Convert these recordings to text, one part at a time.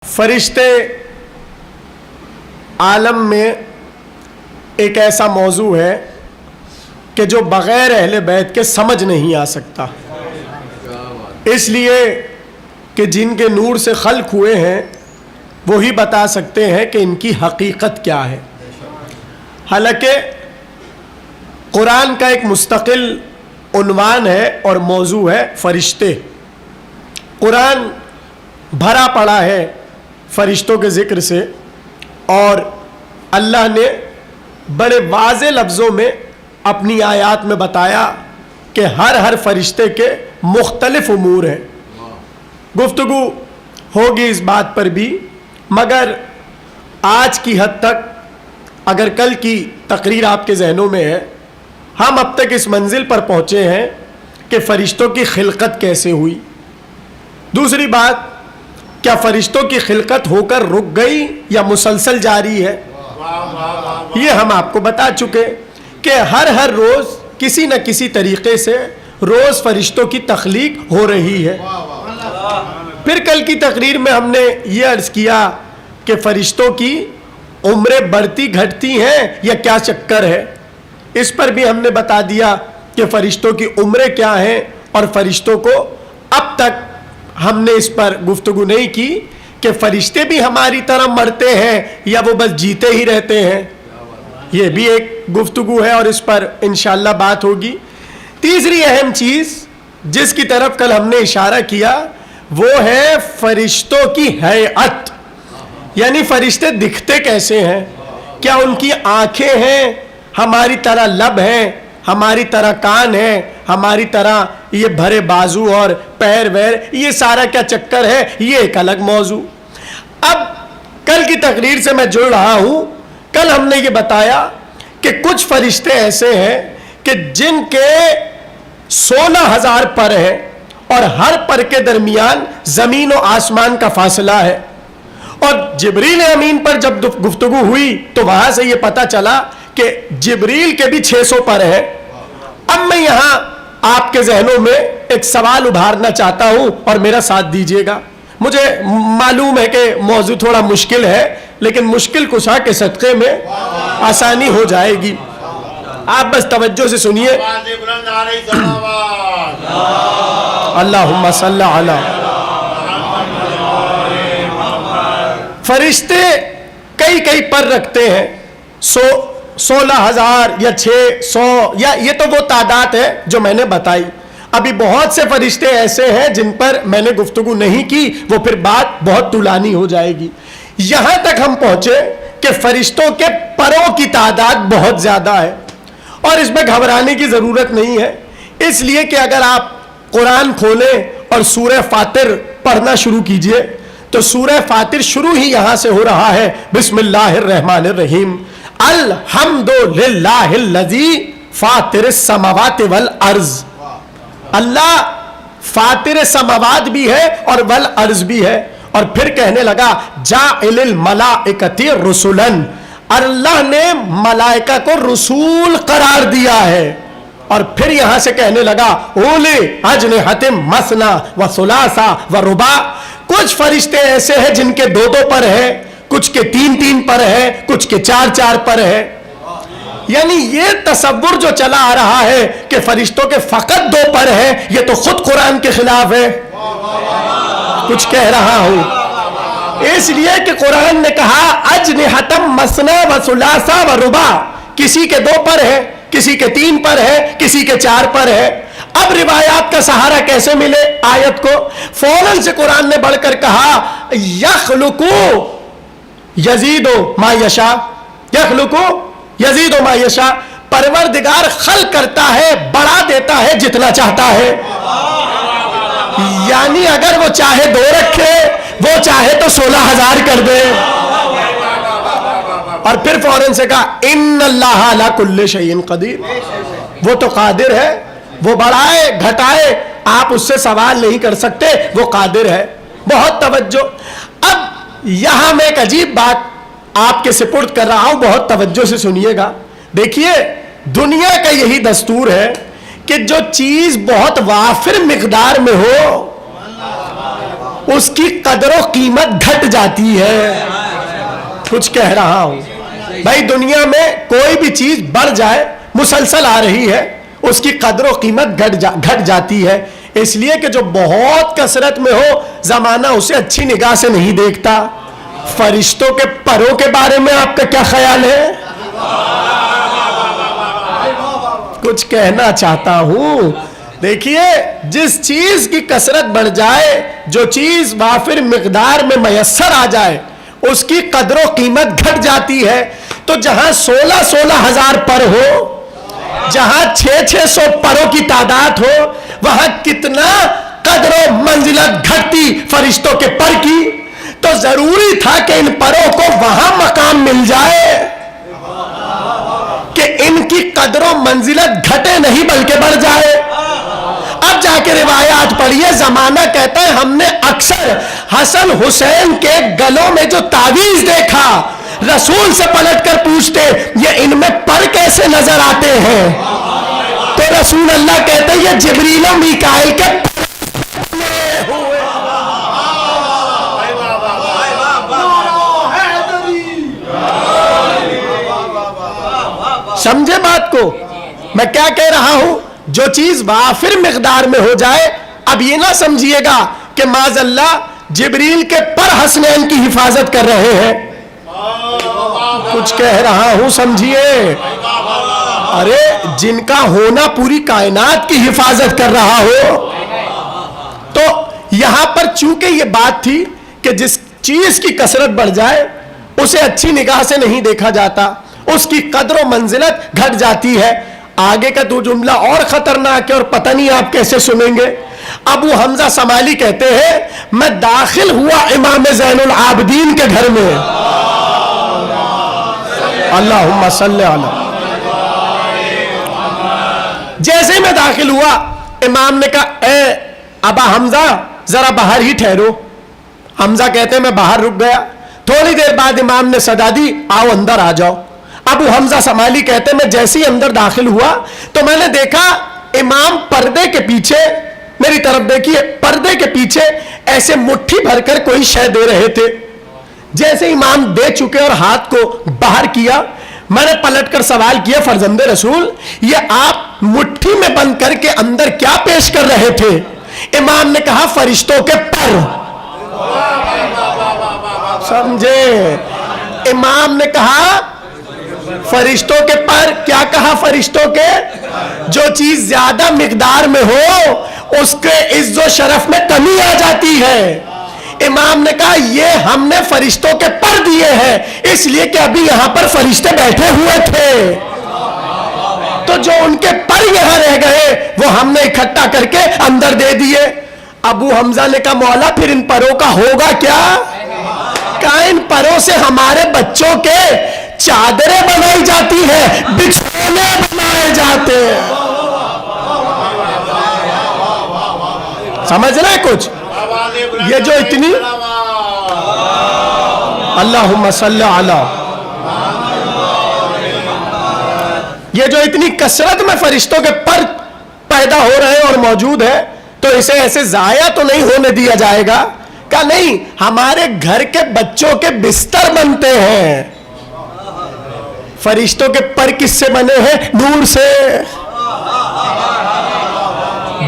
فرشتے عالم میں ایک ایسا موضوع ہے کہ جو بغیر اہل بیت کے سمجھ نہیں آ سکتا، اس لیے کہ جن کے نور سے خلق ہوئے ہیں وہی بتا سکتے ہیں کہ ان کی حقیقت کیا ہے۔ حالانکہ قرآن کا ایک مستقل عنوان ہے اور موضوع ہے فرشتے۔ قرآن بھرا پڑا ہے فرشتوں کے ذکر سے، اور اللہ نے بڑے واضح لفظوں میں اپنی آیات میں بتایا کہ ہر فرشتے کے مختلف امور ہیں۔ گفتگو ہوگی اس بات پر بھی، مگر آج کی حد تک اگر کل کی تقریر آپ کے ذہنوں میں ہے، ہم اب تک اس منزل پر پہنچے ہیں کہ فرشتوں کی خلقت کیسے ہوئی۔ دوسری بات، کیا فرشتوں کی خلقت ہو کر رک گئی یا مسلسل جاری ہے؟ یہ ہم آپ کو بتا چکے کہ ہر روز کسی نہ کسی طریقے سے روز فرشتوں کی تخلیق ہو رہی ہے۔ پھر کل کی تقریر میں ہم نے یہ عرض کیا کہ فرشتوں کی عمریں بڑھتی گھٹتی ہیں یا کیا چکر ہے۔ اس پر بھی ہم نے بتا دیا کہ فرشتوں کی عمریں کیا ہیں، اور فرشتوں کو اب تک ہم نے اس پر گفتگو نہیں کی کہ فرشتے بھی ہماری طرح مرتے ہیں یا وہ بس جیتے ہی رہتے ہیں۔ یہ بھی ایک گفتگو ہے اور اس پر انشاءاللہ بات ہوگی۔ تیسری اہم چیز جس کی طرف کل ہم نے اشارہ کیا وہ ہے فرشتوں کی ہیئت، یعنی فرشتے دکھتے کیسے ہیں۔ کیا ان کی آنکھیں ہیں ہماری طرح، لب ہیں ہماری طرح، کان ہیں ہماری طرح، یہ بھرے بازو اور پیر ویر، یہ سارا کیا چکر ہے، یہ ایک الگ موضوع۔ اب کل کی تقریر سے میں جڑ رہا ہوں۔ کل ہم نے یہ بتایا کہ کچھ فرشتے ایسے ہیں کہ جن کے 16,000 پر ہیں، اور ہر پر کے درمیان زمین و آسمان کا فاصلہ ہے۔ اور جبریل امین پر جب گفتگو ہوئی تو وہاں سے یہ پتہ چلا کہ جبریل کے بھی 600 پر ہے۔ اب میں یہاں آپ کے ذہنوں میں ایک سوال ابھارنا چاہتا ہوں اور میرا ساتھ دیجیے گا۔ مجھے معلوم ہے کہ موضوع تھوڑا مشکل ہے، لیکن مشکل کشا کے صدقے میں آسانی ہو جائے گی۔ آپ بس توجہ سے سنیے۔ اللہم صلی علی۔ فرشتے کئی پر رکھتے ہیں، 16,000 یا 600، یا یہ تو وہ تعداد ہے جو میں نے بتائی۔ ابھی بہت سے فرشتے ایسے ہیں جن پر میں نے گفتگو نہیں کی، وہ پھر بات بہت طولانی ہو جائے گی۔ یہاں تک ہم پہنچے کہ فرشتوں کے پروں کی تعداد بہت زیادہ ہے، اور اس میں گھبرانے کی ضرورت نہیں ہے، اس لیے کہ اگر آپ قرآن کھولیں اور سورہ فاطر پڑھنا شروع کیجئے تو سورہ فاطر شروع ہی یہاں سے ہو رہا ہے، بسم اللہ الرحمن الرحیم، الحمدللہ الذی فاطر السماوات والارض۔ اللہ فاطر سماوات بھی ہے اور والارض بھی ہے، اور پھر کہنے لگا جاعل الملائکۃ رسلا، اللہ نے ملائکہ کو رسول قرار دیا ہے۔ اور پھر یہاں سے کہنے لگا اولی اجنحۃ مثنی و ثلاث و رباع، کچھ فرشتے ایسے ہیں جن کے 2 پر ہیں، کچھ کے 3 پر ہیں، کچھ کے 4 پر ہیں۔ یعنی یہ تصور جو چلا آ رہا ہے کہ فرشتوں کے فقط 2 پر ہیں، یہ تو خود قرآن کے خلاف ہے۔ کچھ کہہ رہا ہوں اس لیے کہ قرآن نے کہا اجنحۃ مثنی و ثلاث و رباع، کسی کے 2 پر ہے، کسی کے 3 پر ہے، کسی کے 4 پر ہے۔ اب روایات کا سہارا کیسے ملے آیت کو؟ فوراً سے قرآن نے بڑھ کر کہا یخلق یزید ما یشاء، یخلق یزید ما یشاء، پروردگار خلق کرتا ہے، بڑھا دیتا ہے جتنا چاہتا ہے۔ یعنی اگر وہ چاہے 2 رکھے، وہ چاہے تو 16,000 کر دے۔ اور پھر فوراً سے کہا ان اللہ علی کل شیء قدیر، وہ تو قادر ہے، وہ بڑھائے گھٹائے، آپ اس سے سوال نہیں کر سکتے، وہ قادر ہے۔ بہت توجہ۔ اب یہاں میں ایک عجیب بات آپ کے سپرد کر رہا ہوں، بہت توجہ سے سنیے گا۔ دیکھیے دنیا کا یہی دستور ہے کہ جو چیز بہت وافر مقدار میں ہو اس کی قدر و قیمت گھٹ جاتی ہے. کچھ کہہ رہا ہوں بھائی, دنیا میں کوئی بھی چیز بڑھ جائے, مسلسل آ رہی ہے, اس کی قدر و قیمت گھٹ جاتی ہے. اس لیے کہ جو بہت کثرت میں ہو, زمانہ اسے اچھی نگاہ سے نہیں دیکھتا. فرشتوں کے پروں کے بارے میں آپ کا کیا خیال ہے؟ کچھ کہنا چاہتا ہوں. دیکھیے, جس چیز کی کثرت بڑھ جائے, جو چیز وافر مقدار میں میسر آ جائے, اس کی قدر و قیمت گھٹ جاتی ہے. تو جہاں 16 ہزار پر ہو, جہاں 600 پروں کی تعداد ہو, وہاں کتنا قدر و منزلت گھٹتی فرشتوں کے پر کی. تو ضروری تھا کہ ان پروں کو وہاں مقام مل جائے کہ ان کی قدر و منزلت گھٹے نہیں بلکہ بڑھ جائے. اب جا کے روایات پڑھیے, زمانہ کہتا ہے ہم نے اکثر حسن حسین کے گلوں میں جو تعویذ دیکھا, رسول سے پلٹ کر پوچھتے یہ ان میں پر کیسے نظر آتے ہیں, تو رسول اللہ کہتے یہ جبریل و میکائیل کے سمجھے بات کو. میں کیا کہہ رہا ہوں, جو چیز وافر مقدار میں ہو جائے, اب یہ نہ سمجھیے گا کہ معاذ اللہ جبریل کے پر حسنین کی حفاظت کر رہے ہیں. کچھ کہہ رہا ہوں سمجھیے. ارے جن کا ہونا پوری کائنات کی حفاظت کر رہا ہو. تو یہاں پر چونکہ یہ بات تھی کہ جس چیز کی کثرت بڑھ جائے اسے اچھی نگاہ سے نہیں دیکھا جاتا, اس کی قدر و منزلت گھٹ جاتی ہے. آگے کا تو جملہ اور خطرناک ہے اور پتہ نہیں آپ کیسے سنیں گے. ابو حمزہ سمالی کہتے ہیں میں داخل ہوا امام زین العابدین کے گھر میں, اللہم صلی علی, جیسے میں داخل ہوا امام نے کہا اے ابا حمزہ ذرا باہر ہی ٹھہرو. حمزہ کہتے ہیں میں باہر رک گیا. تھوڑی دیر بعد امام نے صدا دی آؤ اندر آ جاؤ. ابو حمزہ سمالی کہتے ہیں میں جیسے ہی اندر داخل ہوا تو میں نے دیکھا امام پردے کے پیچھے, میری طرف دیکھیے, پردے کے پیچھے ایسے مٹھی بھر کر کوئی شے دے رہے تھے. جیسے امام دے چکے اور ہاتھ کو باہر کیا, میں نے پلٹ کر سوال کیا فرزند رسول یہ آپ مٹھی میں بند کر کے اندر کیا پیش کر رہے تھے؟ امام نے کہا فرشتوں کے پر. سمجھے, امام نے کہا فرشتوں کے پر. کیا کہا فرشتوں کے؟ جو چیز زیادہ مقدار میں ہو اس کے عز و شرف میں کمی آ جاتی ہے. امام نے کہا یہ ہم نے فرشتوں کے پر دیے ہیں اس لیے کہ ابھی یہاں پر فرشتے بیٹھے ہوئے تھے, تو جو ان کے پر یہاں رہ گئے وہ ہم نے اکٹھا کر کے اندر دے دیے. ابو حمزہ نے کہا مولا پھر ان پروں کا ہوگا کیا؟ کہا ان پروں سے ہمارے بچوں کے چادریں بنائی جاتی ہیں, بچھونے بنائے جاتے ہیں. سمجھ رہے کچھ؟ یہ جو اتنی اللہم صلی علی, یہ جو اتنی کثرت میں فرشتوں کے پر پیدا ہو رہے ہیں اور موجود ہے تو اسے ایسے ضائع تو نہیں ہونے دیا جائے گا. کہ نہیں, ہمارے گھر کے بچوں کے بستر بنتے ہیں. فرشتوں کے پر کس سے بنے ہیں؟ نور سے.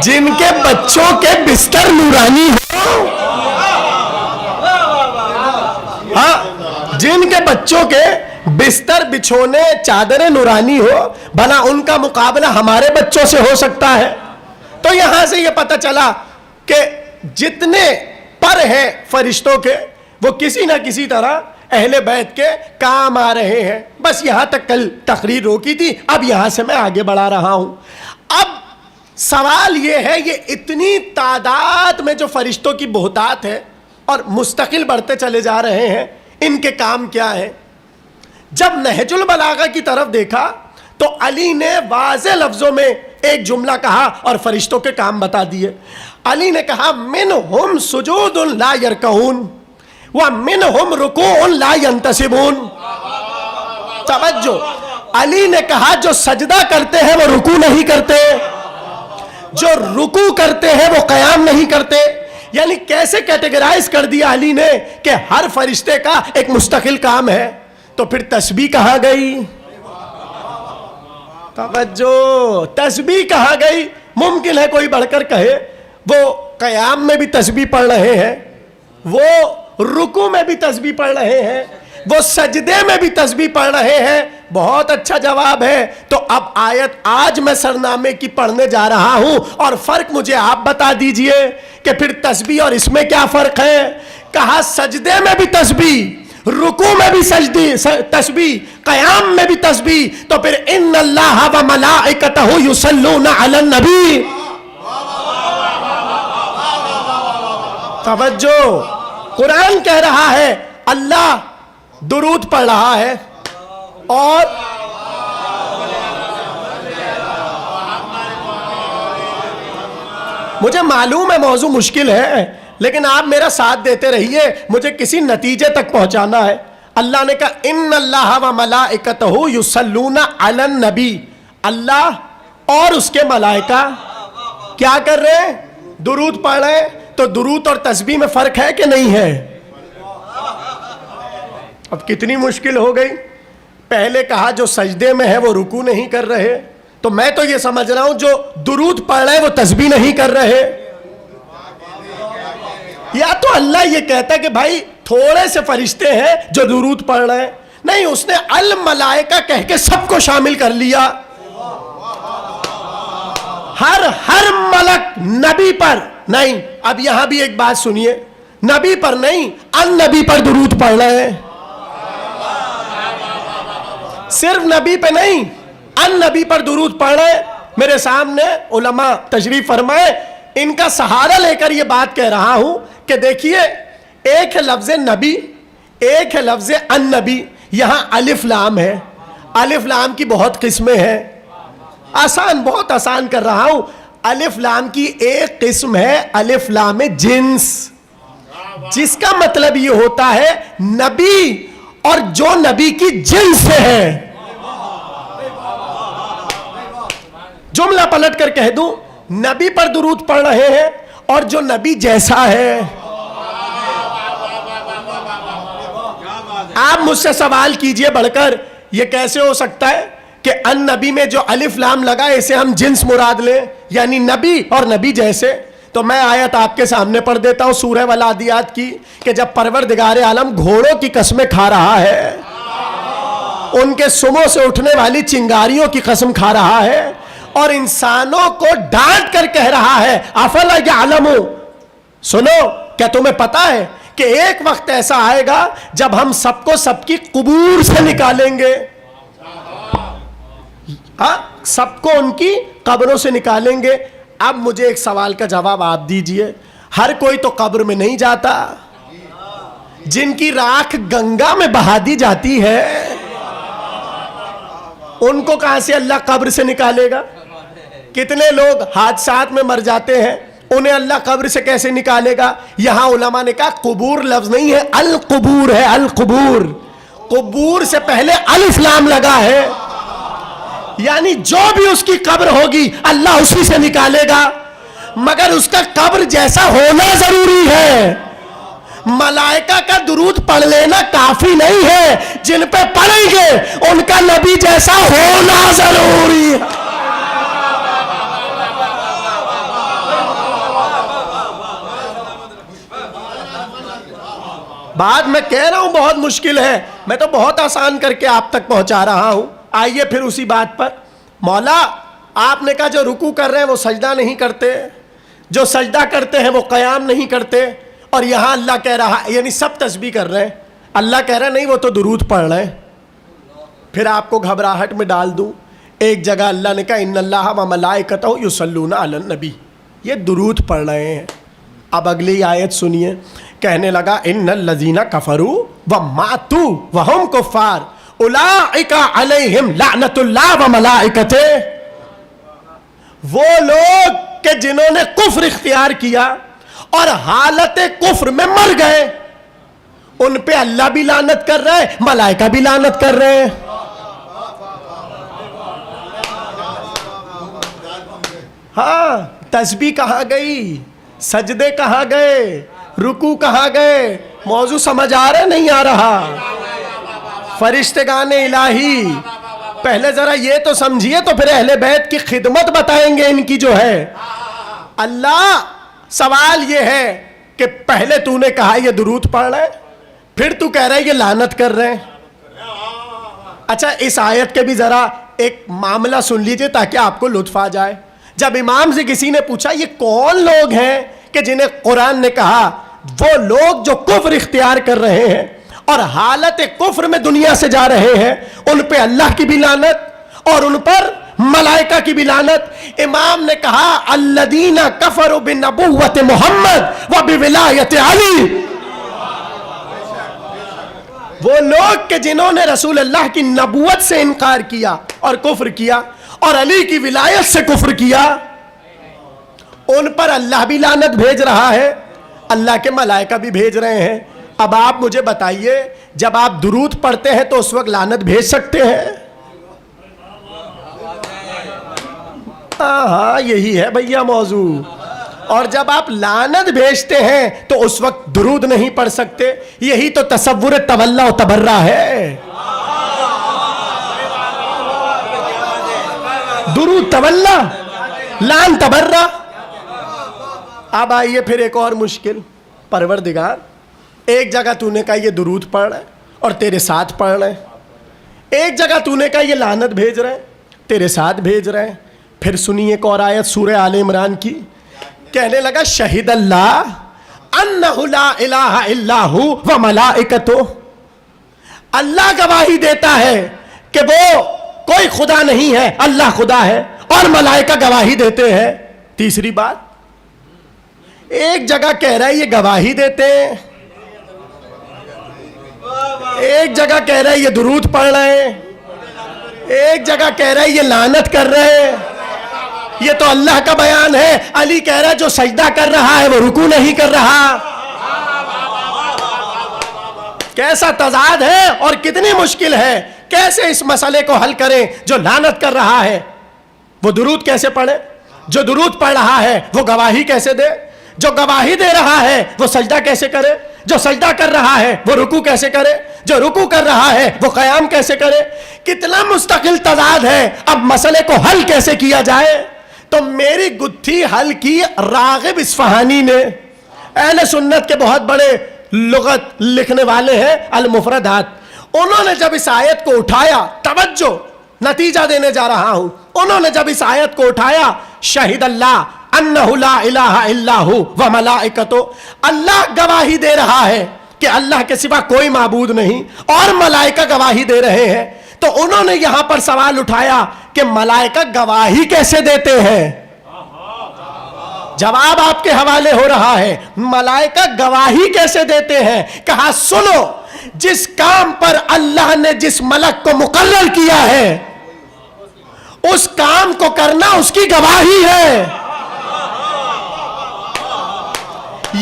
جن کے بچوں کے بستر نورانی ہو, ہاں جن کے بچوں کے بستر بچھونے چادریں نورانی ہو, بھلا ان کا مقابلہ ہمارے بچوں سے ہو سکتا ہے؟ تو یہاں سے یہ پتہ چلا کہ جتنے پر ہیں فرشتوں کے وہ کسی نہ کسی طرح اہل بیت کے کام آ رہے ہیں. بس یہاں تک کل تقریر روکی تھی, اب یہاں سے میں آگے بڑھا رہا ہوں. اب سوال یہ ہے یہ اتنی تعداد میں جو فرشتوں کی بہتات ہے اور مستقل بڑھتے چلے جا رہے ہیں, ان کے کام کیا ہے؟ جب نہج البلاغہ کی طرف دیکھا تو علی نے واضح لفظوں میں ایک جملہ کہا اور فرشتوں کے کام بتا دیے. علی نے کہا منہم سجود لا یرکعون ومنہم رکوع لا ینتصبون. توجہ, علی نے کہا جو سجدہ کرتے ہیں وہ رکوع نہیں کرتے, جو رکوع کرتے ہیں وہ قیام نہیں کرتے. یعنی کیسے کیٹیگرائز کر دیا علی نے کہ ہر فرشتے کا ایک مستقل کام ہے. تو پھر تسبیح کہاں گئی؟ توجہ، تسبیح کہاں گئی؟ ممکن ہے کوئی بڑھ کر کہے وہ قیام میں بھی تسبیح پڑھ رہے ہیں، وہ رکوع میں بھی تسبیح پڑھ رہے ہیں، وہ سجدے میں بھی تسبیح پڑھ رہے ہیں. بہت اچھا جواب ہے. تو اب آیت آج میں سرنامے کی پڑھنے جا رہا ہوں، اور فرق مجھے آپ بتا دیجئے کہ پھر تسبیح اور اس میں کیا فرق ہے. کہا سجدے میں بھی تسبیح، رکوع میں بھی تسبیح، قیام میں بھی تسبیح. تو پھر ان اللہ و ملائکتہ یصلون علی النبی. توجہ، قرآن کہہ رہا ہے اللہ درود پڑھ رہا ہے، اور مجھے معلوم ہے موضوع مشکل ہے، لیکن آپ میرا ساتھ دیتے رہیے، مجھے کسی نتیجے تک پہنچانا ہے. اللہ نے کہا ان اللہ و ملائکتہ یصلون علی النبی. اللہ اور اس کے ملائکہ کیا کر رہے ہیں؟ درود پڑھ رہے ہیں. تو درود اور تسبیح میں فرق ہے کہ نہیں ہے؟ اب کتنی مشکل ہو گئی. پہلے کہا جو سجدے میں ہے وہ رکوع نہیں کر رہے، تو میں تو یہ سمجھ رہا ہوں جو درود پڑھ رہے وہ تسبیح نہیں کر رہے. یا تو اللہ یہ کہتا ہے کہ بھائی تھوڑے سے فرشتے ہیں جو درود پڑھ رہے ہیں، نہیں، اس نے الملائکہ کہہ کے سب کو شامل کر لیا. ہر ملک نبی پر نہیں. اب یہاں بھی ایک بات سنیے، نبی پر نہیں، النبی پر درود پڑھ رہے ہیں. صرف نبی پہ نہیں، النبی پر درود پڑھ رہے ہیں. میرے سامنے علماء تشریف فرمائے، ان کا سہارا لے کر یہ بات کہہ رہا ہوں کہ دیکھیے، ایک ہے لفظ نبی، ایک ہے لفظ النبی. یہاں الف لام ہے. الف لام کی بہت قسمیں ہیں. آسان، بہت آسان کر رہا ہوں. الف لام کی ایک قسم ہے الف لام جنس، جس کا مطلب یہ ہوتا ہے نبی اور جو نبی کی جنس سے ہے. جملہ پلٹ کر کہہ دوں، نبی پر درود پڑھ رہے ہیں اور جو نبی جیسا ہے. آپ مجھ سے سوال کیجئے بڑھ کر، یہ کیسے ہو سکتا ہے کہ ان نبی میں جو الف لام لگا اسے ہم جنس مراد لیں، یعنی نبی اور نبی جیسے. تو میں آیت آپ کے سامنے پڑھ دیتا ہوں سورہ والعادیات کی، کہ جب پروردگار عالم گھوڑوں کی قسمیں کھا رہا ہے، ان کے سموں سے اٹھنے والی چنگاریوں کی قسم کھا رہا ہے، اور انسانوں کو ڈانٹ کر کہہ رہا ہے افلا یعلم، سنو کیا تمہیں پتا ہے کہ ایک وقت ایسا آئے گا جب ہم سب کو سب کی قبور سے نکالیں گے. سب کو ان کی قبروں سے نکالیں گے. اب مجھے ایک سوال کا جواب آپ دیجئے، ہر کوئی تو قبر میں نہیں جاتا. جن کی راکھ گنگا میں بہا دی جاتی ہے ان کو کہاں سے اللہ قبر سے نکالے گا؟ کتنے لوگ حادثات میں مر جاتے ہیں، انہیں اللہ قبر سے کیسے نکالے گا؟ یہاں علماء نے کہا قبور لفظ نہیں ہے، القبور ہے. القبور، قبور سے پہلے الف لام لگا ہے، یعنی جو بھی اس کی قبر ہوگی اللہ اسی سے نکالے گا، مگر اس کا قبر جیسا ہونا ضروری ہے. ملائکہ کا درود پڑھ لینا کافی نہیں ہے، جن پہ پڑھیں گے ان کا نبی جیسا ہونا ضروری ہے. بات میں کہہ رہا ہوں بہت مشکل ہے، میں تو بہت آسان کر کے آپ تک پہنچا رہا ہوں. آئیے پھر اسی بات پر. مولا آپ نے کہا جو رکوع کر رہے ہیں وہ سجدہ نہیں کرتے، جو سجدہ کرتے ہیں وہ قیام نہیں کرتے، اور یہاں اللہ کہہ رہا ہے، یعنی سب تسبیح کر رہے ہیں، اللہ کہہ رہا ہے نہیں وہ تو درود پڑھ رہے ہیں. پھر آپ کو گھبراہٹ میں ڈال دوں، ایک جگہ اللہ نے کہا ان اللہ و ملائکتہ یصلون علی النبی، یہ درود پڑھ رہے ہیں. اب اگلی آیت سنیے، کہنے لگا ان الذین کفروا وماتوا وہم کفار اولئک علیہم لعنت اللہ و ملائکتہ. وہ لوگ کہ جنہوں نے کفر اختیار کیا اور حالت کفر میں مر گئے، ان پہ اللہ بھی لعنت کر رہے ہیں، ملائکہ بھی لعنت کر رہے ہیں. ہاں، تسبیح کہاں گئی؟ سجدے کہاں گئے, رکوع کہاں گئے, موضوع سمجھ آ رہا نہیں آ رہا؟ فرشتگان الہی پہلے ذرا یہ تو سمجھیے, تو پھر اہل بیت کی خدمت بتائیں گے ان کی جو ہے. اللہ سوال یہ ہے کہ پہلے تو نے کہا یہ درود پڑھ رہے, پھر تو کہہ رہا ہے یہ لعنت کر رہے ہیں. اچھا اس آیت کے بھی ذرا ایک معاملہ سن لیجئے تاکہ آپ کو لطف آ جائے. جب امام سے کسی نے پوچھا یہ کون لوگ ہیں کہ جنہیں قرآن نے کہا وہ لوگ جو کفر اختیار کر رہے ہیں اور حالت کفر میں دنیا سے جا رہے ہیں, ان پہ اللہ کی بھی لعنت اور ان پر ملائکہ کی بھی لعنت. امام نے کہا الذین کفروا بنبوت محمد و بولایت علی, وہ لوگ کہ جنہوں نے رسول اللہ کی نبوت سے انکار کیا اور کفر کیا اور علی کی ولایت سے کفر کیا, ان پر اللہ بھی لعنت بھیج رہا ہے, اللہ کے ملائکہ بھی بھیج رہے ہیں. اب آپ مجھے بتائیے جب آپ درود پڑھتے ہیں تو اس وقت لعنت بھیج سکتے ہیں؟ ہاں یہی ہے بھیا موضوع. اور جب آپ لعنت بھیجتے ہیں تو اس وقت درود نہیں پڑھ سکتے. یہی تو تصور تولا و تبرہ ہے. درود تولا, لعن تبرہ. اب آئیے پھر ایک اور مشکل. پروردگار ایک جگہ تو نے کہا یہ درود پڑھ رہے اور تیرے ساتھ پڑھ رہے, ایک جگہ تو نے کہا یہ لعنت بھیج رہے تیرے ساتھ بھیج رہے ہیں. پھر سنیے ایک اور آیت سورہ آل عمران کی, کہنے لگا شہید اللہ انہ لا الہ الا ہو و ملائکتہ, اللہ گواہی دیتا ہے کہ وہ کوئی خدا نہیں ہے, اللہ خدا ہے, اور ملائکہ گواہی دیتے ہیں. تیسری بات, ایک جگہ کہہ رہا ہے یہ گواہی دیتے ہیں, ایک جگہ کہہ رہا ہے یہ درود پڑھ رہے ہیں, ایک جگہ کہہ رہا ہے یہ لعنت کر رہے ہیں. یہ تو اللہ کا بیان ہے. علی کہہ رہا ہے جو سجدہ کر رہا ہے وہ رکوع نہیں کر رہا. کیسا تضاد ہے اور کتنی مشکل ہے. کیسے اس مسئلے کو حل کریں؟ جو لعنت کر رہا ہے وہ درود کیسے پڑھے؟ جو درود پڑھ رہا ہے وہ گواہی کیسے دے؟ جو گواہی دے رہا ہے وہ سجدہ کیسے کرے؟ جو سجدہ کر رہا ہے وہ رکوع کیسے کرے؟ جو رکوع کر رہا ہے وہ قیام کیسے کرے؟ کتنا مستقل تضاد ہے. اب مسئلے کو حل کیسے کیا جائے؟ تو میری گتھی حل کی راغب اصفہانی نے. اہل سنت کے بہت بڑے لغت لکھنے والے ہیں, المفردات. انہوں نے جب اس آیت کو اٹھایا, توجہ نتیجہ دینے جا رہا ہوں, انہوں نے جب اس آیت کو اٹھایا شہید اللہ انہ لا الہ الا ہو و ملائکتہ, اللہ گواہی دے رہا ہے کہ اللہ کے سوا کوئی معبود نہیں, اور ملائکہ گواہی دے رہے ہیں. تو انہوں نے یہاں پر سوال اٹھایا کہ ملائکہ گواہی کیسے دیتے ہیں؟ جواب آپ کے حوالے ہو رہا ہے, ملائکہ گواہی کیسے دیتے ہیں؟ کہا سنو, جس کام پر اللہ نے جس ملک کو مقرر کیا ہے اس کام کو کرنا اس کی گواہی ہے.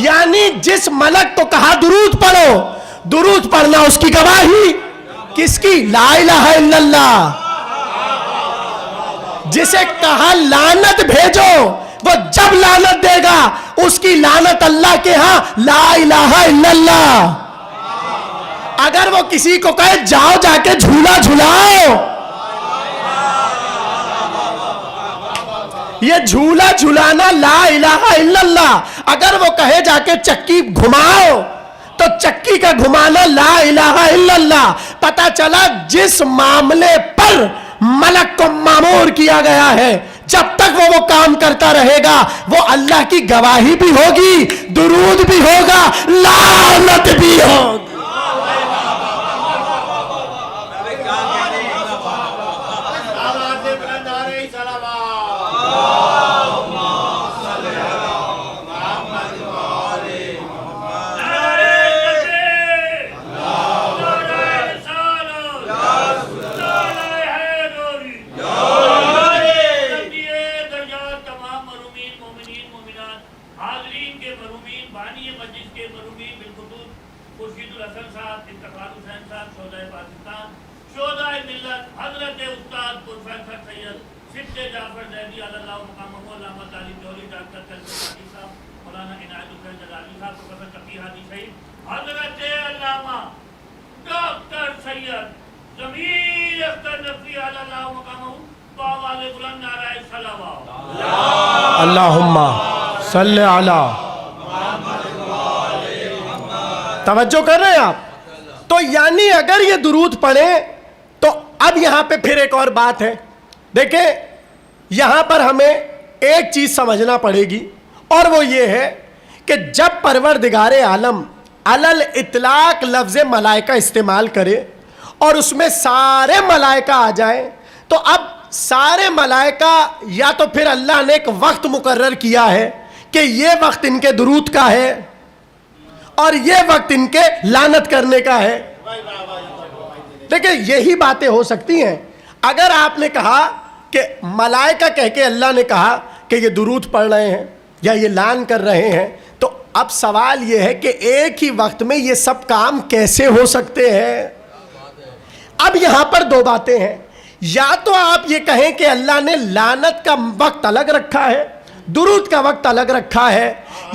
یعنی جس ملک کو کہا درود پڑھو, درود پڑھنا اس کی گواہی. کس کی؟ لا الہ الا اللہ. جسے کہا لعنت بھیجو, وہ جب لعنت دے گا اس کی لعنت اللہ کے ہاں لا الہ الا اللہ. اگر وہ کسی کو کہے جاؤ جا کے جھولا جھلاؤ, یہ جھولا جھلانا لا الہ الا اللہ. اگر وہ کہے جا کے چکی گھماؤ تو چکی کا گھمانا لا الہ الا اللہ. پتہ چلا جس معاملے پر ملک کو مامور کیا گیا ہے جب تک وہ کام کرتا رہے گا وہ اللہ کی گواہی بھی ہوگی, درود بھی ہوگا, لعنت بھی ہوگی. جعفر زیدی اللہ مقامہ علامہ تعلیم جوہری ڈاکٹر مولانا عنایت حسین جلالی صاحب پروفیسر تقی حاجی شہید حضرت علامہ ڈاکٹر سید ضمیر اختر نقوی علی اللہ مقامہ باوال بلند نعرہ صلوات اللہم صلی علی توجہ کر رہے ہیں آپ؟ تو یعنی اگر یہ درود پڑھیں تو اب یہاں پہ پھر ایک اور بات ہے. دیکھیں یہاں پر ہمیں ایک چیز سمجھنا پڑے گی اور وہ یہ ہے کہ جب پروردگار عالم علل اطلاق لفظ ملائکہ استعمال کرے اور اس میں سارے ملائکہ آ جائیں تو اب سارے ملائکہ یا تو پھر اللہ نے ایک وقت مقرر کیا ہے کہ یہ وقت ان کے درود کا ہے اور یہ وقت ان کے لعنت کرنے کا ہے. دیکھیں یہی باتیں ہو سکتی ہیں. اگر آپ نے کہا کہ ملائکہ کہہ کے اللہ نے کہا کہ یہ درود پڑھ رہے ہیں یا یہ لعن کر رہے ہیں تو اب سوال یہ ہے کہ ایک ہی وقت میں یہ سب کام کیسے ہو سکتے ہیں؟ اب یہاں پر دو باتیں ہیں. یا تو آپ یہ کہیں کہ اللہ نے لعنت کا وقت الگ رکھا ہے, درود کا وقت الگ رکھا ہے,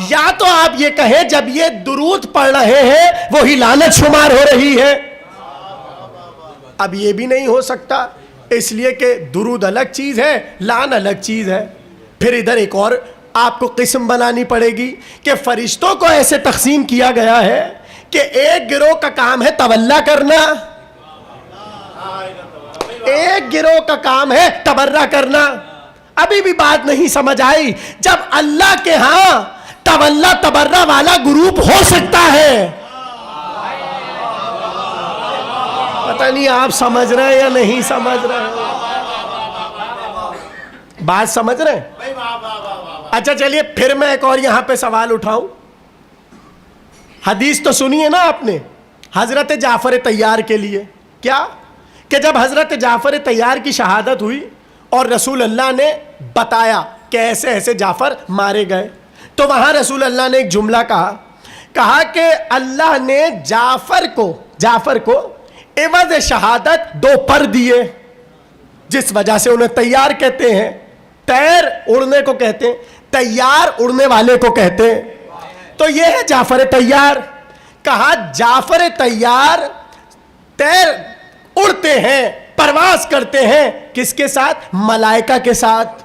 یا تو آپ یہ کہیں جب یہ درود پڑھ رہے ہیں وہی لعنت شمار ہو رہی ہے. اب یہ بھی نہیں ہو سکتا, اس لیے کہ درود الگ چیز ہے, لعن الگ چیز ہے. پھر ادھر ایک اور آپ کو قسم بنانی پڑے گی کہ فرشتوں کو ایسے تقسیم کیا گیا ہے کہ ایک گروہ کا کام ہے تولا کرنا, ایک گروہ کا کام ہے تبرہ کرنا. ابھی بھی بات نہیں سمجھ آئی. جب اللہ کے ہاں تولا تبرہ والا گروپ ہو سکتا ہے, پتہ نہیں آپ سمجھ رہے ہیں یا نہیں سمجھ رہے ہیں, بات سمجھ رہے ہیں؟ اچھا چلیے پھر میں ایک اور یہاں پہ سوال اٹھاؤں. حدیث تو سنی ہے نا آپ نے حضرت جعفر طیار کے لیے, کیا کہ جب حضرت جعفر طیار کی شہادت ہوئی اور رسول اللہ نے بتایا کہ ایسے ایسے جعفر مارے گئے تو وہاں رسول اللہ نے ایک جملہ کہا کہ اللہ نے جعفر کو عوض شہادت 2 پر دیے, جس وجہ سے انہیں طیار کہتے ہیں. تیر اڑنے کو کہتے ہیں, تیار اڑنے والے کو کہتے ہیں. تو یہ ہے جعفر طیار. کہا جعفر طیار تیر اڑتے ہیں, پرواز کرتے ہیں, کس کے ساتھ؟ ملائکہ کے ساتھ.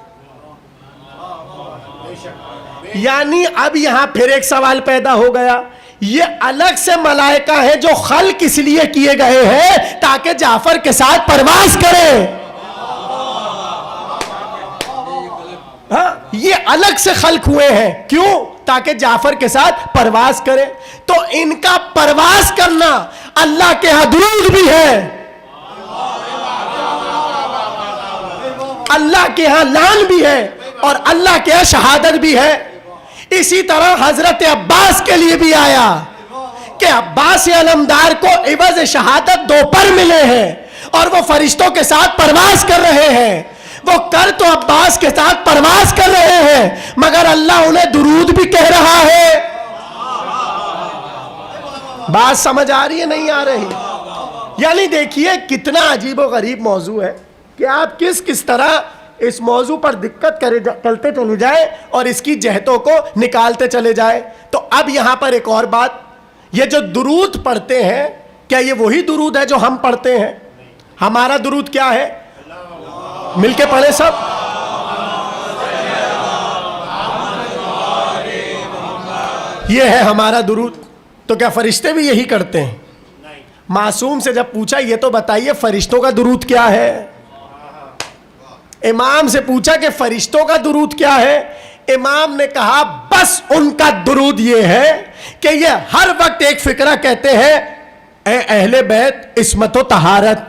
یعنی اب یہاں پھر ایک سوال پیدا ہو گیا, یہ الگ سے ملائکہ ہیں جو خلق اس لیے کیے گئے ہیں تاکہ جعفر کے ساتھ پرواز کریں. ہاں یہ الگ سے خلق ہوئے ہیں, کیوں؟ تاکہ جعفر کے ساتھ پرواز کریں. تو ان کا پرواز کرنا اللہ کے ہاں درود بھی ہے, اللہ کے ہاں لعن بھی ہے, اور اللہ کے ہاں شہادت بھی ہے. اسی طرح حضرت عباس کے لیے بھی آیا کہ عباس علمدار کو عوض شہادت 2 پر ملے ہیں اور وہ فرشتوں کے ساتھ پرواز کر رہے ہیں. وہ کر تو عباس کے ساتھ پرواز کر رہے ہیں مگر اللہ انہیں درود بھی کہہ رہا ہے. بات سمجھ آ رہی ہے نہیں آ رہی؟ یعنی دیکھیے کتنا عجیب و غریب موضوع ہے کہ آپ کس طرح اس موضوع پر دقت کرتے چلے جائیں اور اس کی جہتوں کو نکالتے چلے جائیں. تو اب یہاں پر ایک اور بات, یہ جو درود پڑھتے ہیں کیا یہ وہی درود ہے جو ہم پڑھتے ہیں؟ ہمارا درود کیا ہے؟ مل کے پڑھیں سب. یہ ہے ہمارا درود. تو کیا فرشتے بھی یہی کرتے ہیں؟ معصوم سے جب پوچھا یہ تو بتائیے فرشتوں کا درود کیا ہے, امام سے پوچھا کہ فرشتوں کا درود کیا ہے, امام نے کہا بس ان کا درود یہ ہے کہ یہ ہر وقت ایک فقرہ کہتے ہیں اے اہل بیت عصمت و طہارت,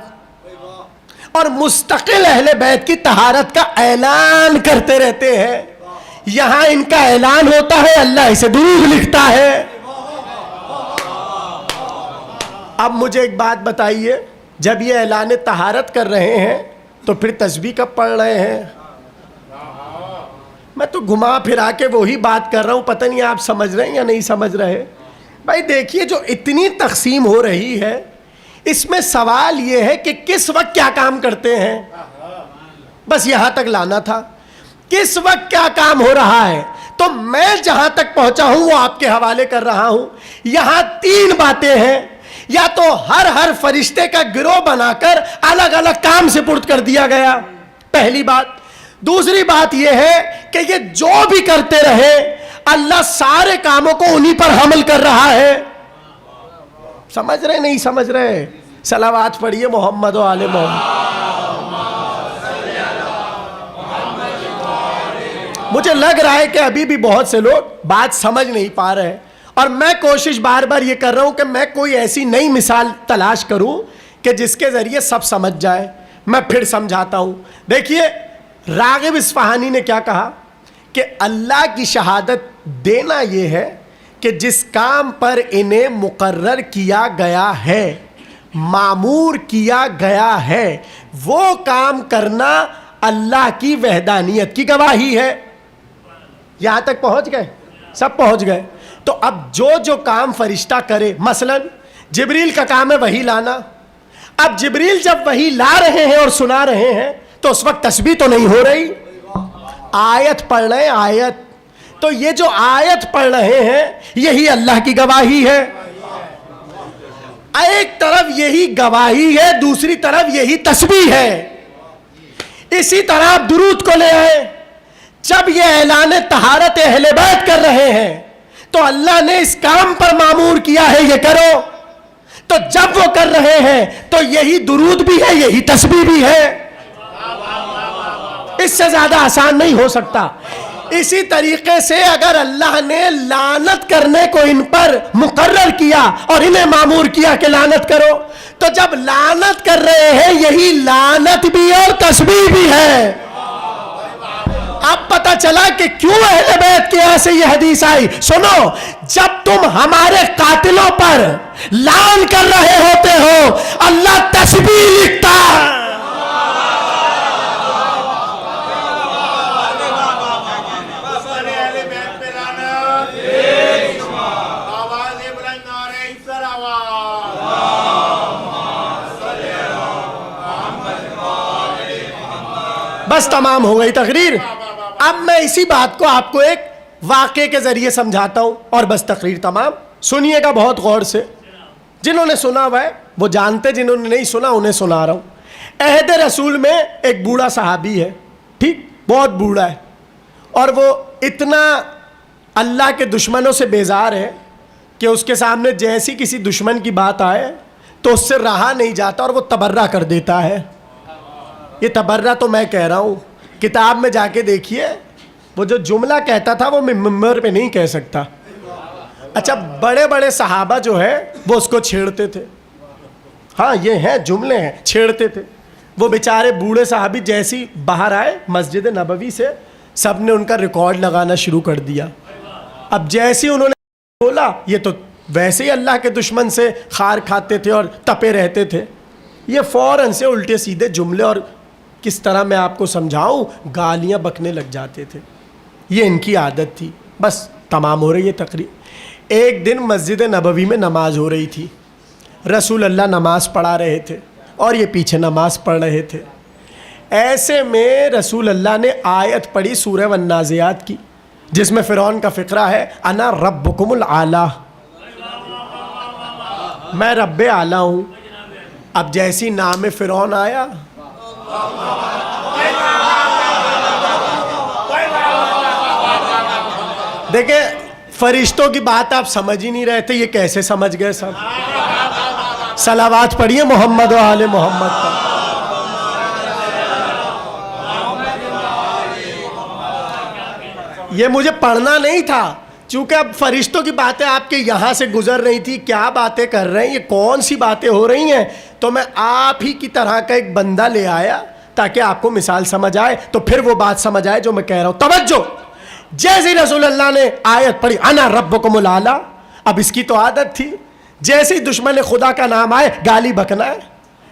اور مستقل اہل بیت کی طہارت کا اعلان کرتے رہتے ہیں. یہاں ان کا اعلان ہوتا ہے, اللہ اسے درود لکھتا ہے. اب مجھے ایک بات بتائیے, جب یہ اعلان طہارت کر رہے ہیں تو پھر تسبیح کب پڑھ رہے ہیں؟ میں تو گھما پھرا کے وہی بات کر رہا ہوں, پتہ نہیں آپ سمجھ رہے ہیں یا نہیں سمجھ رہے. بھائی دیکھیے جو اتنی تقسیم ہو رہی ہے اس میں سوال یہ ہے کہ کس وقت کیا کام کرتے ہیں, بس یہاں تک لانا تھا. کس وقت کیا کام ہو رہا ہے؟ تو میں جہاں تک پہنچا ہوں وہ آپ کے حوالے کر رہا ہوں. یہاں 3 باتیں ہیں. یا تو ہر فرشتے کا گروہ بنا کر الگ الگ کام سپرد کر دیا گیا، پہلی بات. دوسری بات یہ ہے کہ یہ جو بھی کرتے رہے اللہ سارے کاموں کو انہی پر حمل کر رہا ہے. سمجھ رہے نہیں سمجھ رہے؟ صلوات پڑھیے محمد و آل محمد. مجھے لگ رہا ہے کہ ابھی بھی بہت سے لوگ بات سمجھ نہیں پا رہے، اور میں کوشش بار بار یہ کر رہا ہوں کہ میں کوئی ایسی نئی مثال تلاش کروں کہ جس کے ذریعے سب سمجھ جائے. میں پھر سمجھاتا ہوں. دیکھیے راغب اصفہانی نے کیا کہا کہ اللہ کی شہادت دینا یہ ہے کہ جس کام پر انہیں مقرر کیا گیا ہے، معمور کیا گیا ہے، وہ کام کرنا اللہ کی وحدانیت کی گواہی ہے. یہاں تک پہنچ گئے؟ سب پہنچ گئے. تو اب جو کام فرشتہ کرے، مثلا جبریل کا کام ہے وحی لانا. اب جبریل جب وحی لا رہے ہیں اور سنا رہے ہیں تو اس وقت تسبیح تو نہیں ہو رہی، آیت پڑھ رہے ہیں آیت. تو یہ جو آیت پڑھ رہے ہیں یہی اللہ کی گواہی ہے. ایک طرف یہی گواہی ہے، دوسری طرف یہی تسبیح ہے. اسی طرح آپ درود کو لے آئے. جب یہ اعلان طہارت اہل بیت کر رہے ہیں تو اللہ نے اس کام پر معمور کیا ہے یہ کرو. تو جب وہ کر رہے ہیں تو یہی درود بھی ہے، یہی تسبیح بھی ہے. اس سے زیادہ آسان نہیں ہو سکتا. اسی طریقے سے اگر اللہ نے لعنت کرنے کو ان پر مقرر کیا اور انہیں معمور کیا کہ لعنت کرو، تو جب لعنت کر رہے ہیں یہی لعنت بھی اور تسبیح بھی ہے. اب پتہ چلا کہ کیوں اہل بیت کے یہاں سے یہ حدیث آئی. سنو، جب تم ہمارے قاتلوں پر لعن کر رہے ہوتے ہو اللہ تسبیح لکھتا ہے. بس تمام ہو گئی تقریر. اب میں اسی بات کو آپ کو ایک واقعے کے ذریعے سمجھاتا ہوں اور بس تقریر تمام. سنیے گا بہت غور سے. جنہوں نے سنا ہوا ہے وہ جانتے، جنہوں نے نہیں سنا انہیں سنا رہا ہوں. عہد رسول میں ایک بوڑھا صحابی ہے، ٹھیک، بہت بوڑھا ہے، اور وہ اتنا اللہ کے دشمنوں سے بیزار ہے کہ اس کے سامنے جیسی کسی دشمن کی بات آئے تو اس سے رہا نہیں جاتا اور وہ تبرہ کر دیتا ہے. یہ تبرہ تو میں کہہ رہا ہوں، کتاب میں جا کے دیکھیے. وہ جو جملہ کہتا تھا وہ ممبر پہ نہیں کہہ سکتا. اچھا، بڑے بڑے صحابہ جو ہے وہ اس کو چھیڑتے تھے. ہاں یہ ہیں جملے ہیں، چھیڑتے تھے. وہ بیچارے بوڑھے صحابی جیسی باہر آئے مسجد نبوی سے، سب نے ان کا ریکارڈ لگانا شروع کر دیا. اب جیسے انہوں نے بولا، یہ تو ویسے ہی اللہ کے دشمن سے خار کھاتے تھے اور تپے رہتے تھے، یہ فوراً سے الٹے سیدھے جملے، اور کس طرح میں آپ کو سمجھاؤں، گالیاں بکنے لگ جاتے تھے. یہ ان کی عادت تھی. بس تمام ہو رہی ہے تقریر. ایک دن مسجد نبوی میں نماز ہو رہی تھی. رسول اللہ نماز پڑھا رہے تھے اور یہ پیچھے نماز پڑھ رہے تھے. ایسے میں رسول اللہ نے آیت پڑھی سورہ والنازعات کی، جس میں فرعون کا فقرہ ہے، انا ربکم الاعلی، میں رب اعلیٰ ہوں. اب جیسی نام فرعون آیا، دیکھیں فرشتوں کی بات آپ سمجھ ہی نہیں رہے تھے، یہ کیسے سمجھ گئے سب؟ صلوات پڑھیے محمد و آل محمد پر. یہ مجھے پڑھنا نہیں تھا، چونکہ اب فرشتوں کی باتیں آپ کے یہاں سے گزر رہی تھی. کیا باتیں کر رہے ہیں، یہ کون سی باتیں ہو رہی ہیں؟ تو میں آپ ہی کی طرح کا ایک بندہ لے آیا تاکہ آپ کو مثال سمجھ آئے، تو پھر وہ بات سمجھ آئے جو میں کہہ رہا ہوں. توجہ. جیسے رسول اللہ نے آیت پڑھی انا ربکم الاعلی، اب اس کی تو عادت تھی جیسے ہی دشمن خدا کا نام آئے گالی بکنا ہے،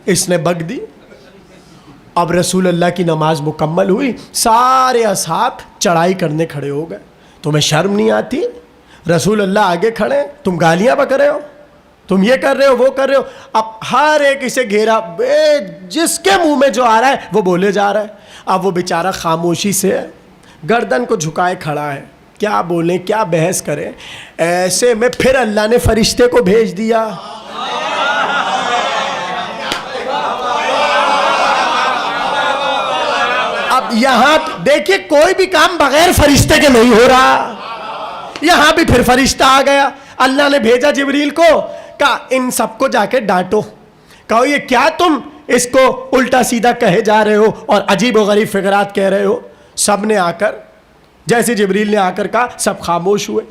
اس نے بک دی. اب رسول اللہ کی نماز مکمل ہوئی، سارے اصحاب چڑھائی کرنے کھڑے ہو گئے. تمہیں شرم نہیں آتی؟ رسول اللہ آگے کھڑے، تم گالیاں بک رہے ہو، تم یہ کر رہے ہو، وہ کر رہے ہو. اب ہر ایک اسے گھیرا، جس کے منہ میں جو آ رہا ہے وہ بولے جا رہا ہے. اب وہ بیچارہ خاموشی سے گردن کو جھکائے کھڑا ہے. کیا بولیں کیا بحث کریں. ایسے میں پھر اللہ نے فرشتے کو بھیج دیا. اب یہاں دیکھیے کوئی بھی کام بغیر فرشتے کے نہیں ہو رہا. یہاں بھی پھر فرشتہ آ گیا. اللہ نے بھیجا جبریل کو, کہا ان سب کو جا کے ڈانٹو, کہو یہ کیا تم اس کو الٹا سیدھا کہے جا رہے ہو اور عجیب و غریب فقرات کہہ رہے ہو. سب نے آ کر, جیسے جبریل نے آ کر کہا, سب خاموش ہوئے.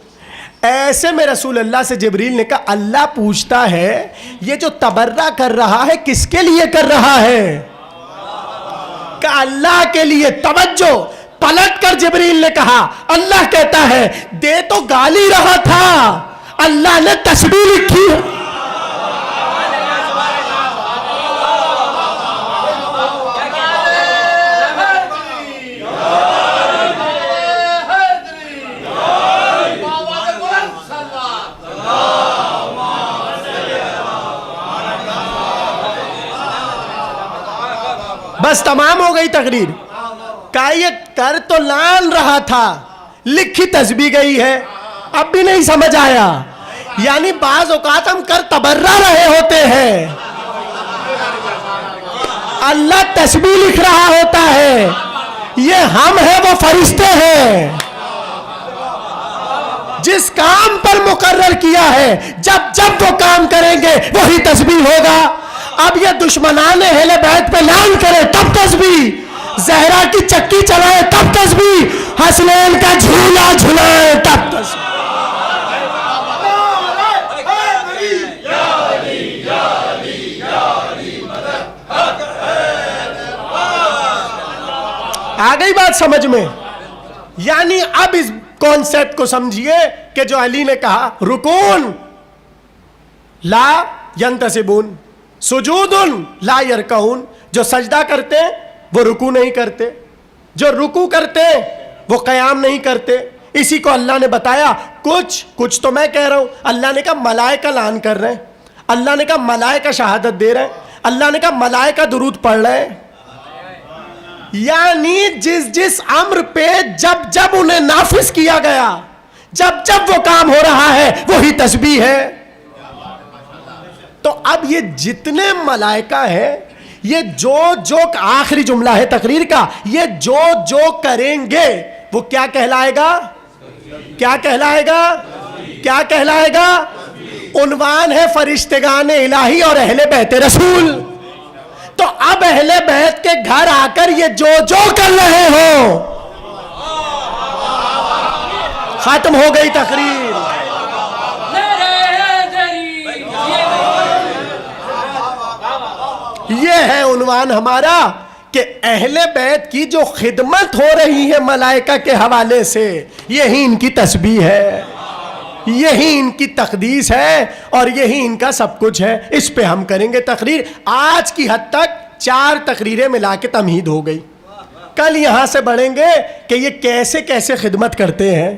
ایسے میں رسول اللہ سے جبریل نے کہا اللہ پوچھتا ہے یہ جو تبرہ کر رہا ہے کس کے لیے کر رہا ہے؟ کہ اللہ کے لیے. توجہ, پلٹ کر جبریل نے کہا اللہ کہتا ہے دے تو گالی رہا تھا, اللہ نے تسبیح لکھی ہے. بس تمام ہو گئی تقریر. کہا یہ کر تو لان رہا تھا, لکھی تسبیح گئی ہے, اب بھی نہیں سمجھ آیا. یعنی بعض اوقات ہم کر تبرہ رہے ہوتے ہیں, اللہ تسبیح لکھ رہا ہوتا ہے. یہ ہم ہیں وہ فرشتے ہیں. جس کام پر مقرر کیا ہے جب جب وہ کام کریں گے وہی تسبیح ہوگا. اب یہ دشمنان اہل بیت پہ لان کرے تب تسبیح, زہرا کی چکی چلائے تب تسبیح, حسنین کا جھولا جھلائے تب تسبیح. آ گئی بات سمجھ میں؟ یعنی اب اس کانسیپٹ کو سمجھیے کہ جو علی نے کہا رکون لا ینتسبون, سجود لا یرکعون, جو سجدہ کرتے ہیں وہ رکوع نہیں کرتے, جو رکوع کرتے ہیں وہ قیام نہیں کرتے. اسی کو اللہ نے بتایا. کچھ تو میں کہہ رہا ہوں, اللہ نے کہا ملائکہ لعن کر رہے ہیں, اللہ نے کہا ملائکہ شہادت دے رہے ہیں, اللہ نے کہا ملائکہ درود پڑھ رہے ہیں. یعنی جس امر پہ جب انہیں نافذ کیا گیا, جب وہ کام ہو رہا ہے وہی تسبیح ہے. تو اب یہ جتنے ملائکہ ہیں, یہ جو آخری جملہ ہے تقریر کا, یہ جو کریں گے وہ کیا کہلائے گا؟ کیا کہلائے گا؟ کیا کہلائے گا؟ عنوان ہے فرشتگان الہی اور اہل بیت رسول. تو اب اہل بیت کے گھر آ کر یہ جو کر رہے ہو, ختم ہو گئی تقریر. یہ ہے عنوان ہمارا کہ اہل بیت کی جو خدمت ہو رہی ہے ملائکہ کے حوالے سے, یہی ان کی تسبیح ہے, یہی ان کی تقدیس ہے اور یہی ان کا سب کچھ ہے. اس پہ ہم کریں گے تقریر. آج کی حد تک 4 تقریریں ملا کے تمہید ہو گئی. کل یہاں سے بڑھیں گے کہ یہ کیسے خدمت کرتے ہیں.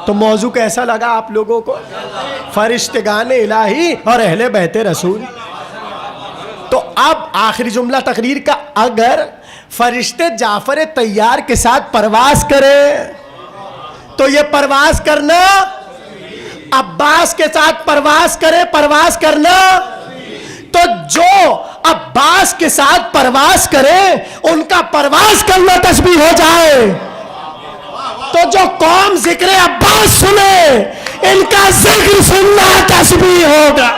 تو موضوع کیسا لگا آپ لوگوں کو؟ فرشتگان الہی اور اہل بیت رسول. تو اب آخری جملہ تقریر کا, اگر فرشتے جعفر طیار کے ساتھ پرواز کریں تو یہ پرواز کرنا, عباس کے ساتھ پرواز کرنا, تو جو عباس کے ساتھ پرواز کرے ان کا پرواز کرنا تسبیح ہو جائے. تو جو قوم ذکر عباس سنے ان کا ذکر سننا تسبیح ہوگا.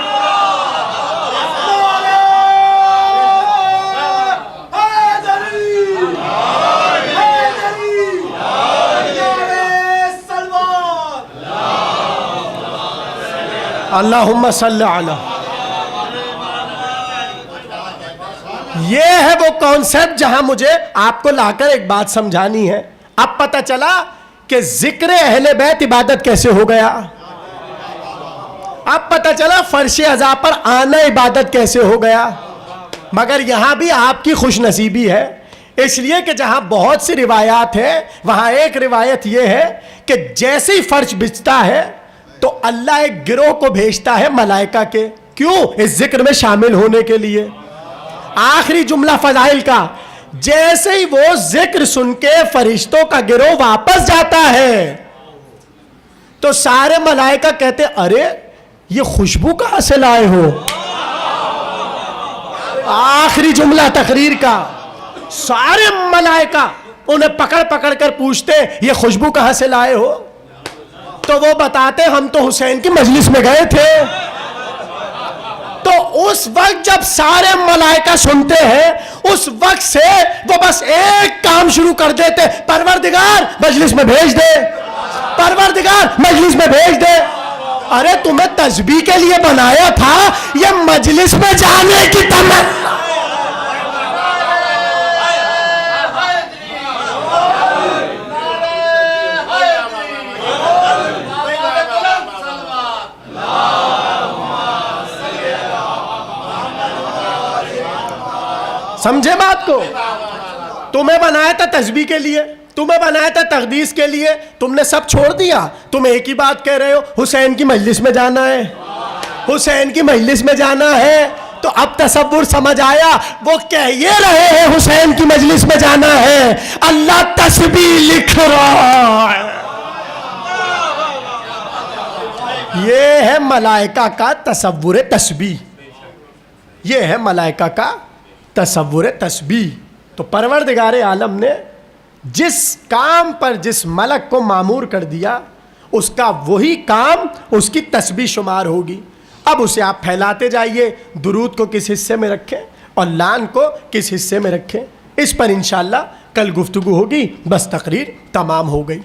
اللہم صلی علی. یہ ہے وہ کانسیپٹ جہاں مجھے آپ کو لا کر ایک بات سمجھانی ہے. اب پتہ چلا کہ ذکر اہل بیت عبادت کیسے ہو گیا. اب پتہ چلا فرش عزا پر آنا عبادت کیسے ہو گیا. مگر یہاں بھی آپ کی خوش نصیبی ہے, اس لیے کہ جہاں بہت سی روایات ہیں وہاں ایک روایت یہ ہے کہ جیسے ہی فرش بچتا ہے تو اللہ ایک گروہ کو بھیجتا ہے ملائکہ کے. کیوں؟ اس ذکر میں شامل ہونے کے لیے. آخری جملہ فضائل کا, جیسے ہی وہ ذکر سن کے فرشتوں کا گروہ واپس جاتا ہے تو سارے ملائکہ کہتے ارے یہ خوشبو کہاں سے لائے ہو؟ آخری جملہ تقریر کا، سارے ملائکہ انہیں پکڑ پکڑ کر پوچھتے یہ خوشبو کہاں سے لائے ہو؟ تو وہ بتاتے ہم تو حسین کی مجلس میں گئے تھے۔ تو اس وقت جب سارے ملائکہ سنتے ہیں اس وقت سے وہ بس ایک کام شروع کر دیتے، پروردگار مجلس میں بھیج دے، پروردگار مجلس میں بھیج دے۔ ارے تمہیں تسبیح کے لیے بنایا تھا، یہ مجلس میں جانے کی تمنا۔ سمجھے بات کو؟ تمہیں بنایا تھا تسبیح کے لیے، تمہیں بنایا تھا تقدیس کے لیے، تم نے سب چھوڑ دیا، تم ایک ہی بات کہہ رہے ہو حسین کی مجلس میں جانا ہے، حسین کی مجلس میں جانا ہے۔ تو اب تصور سمجھ آیا، وہ کہہ یہ رہے ہیں حسین کی مجلس میں جانا ہے، اللہ تسبیح لکھ رہا ہے۔ یہ ہے ملائکہ کا تصور تسبیح، یہ ہے ملائکہ کا تصور تسبیح۔ تو پروردگار عالم نے جس کام پر جس ملک کو مامور کر دیا اس کا وہی کام اس کی تسبیح شمار ہوگی۔ اب اسے آپ پھیلاتے جائیے، درود کو کس حصے میں رکھیں اور لعن کو کس حصے میں رکھیں، اس پر انشاءاللہ کل گفتگو ہوگی۔ بس تقریر تمام ہو گئی۔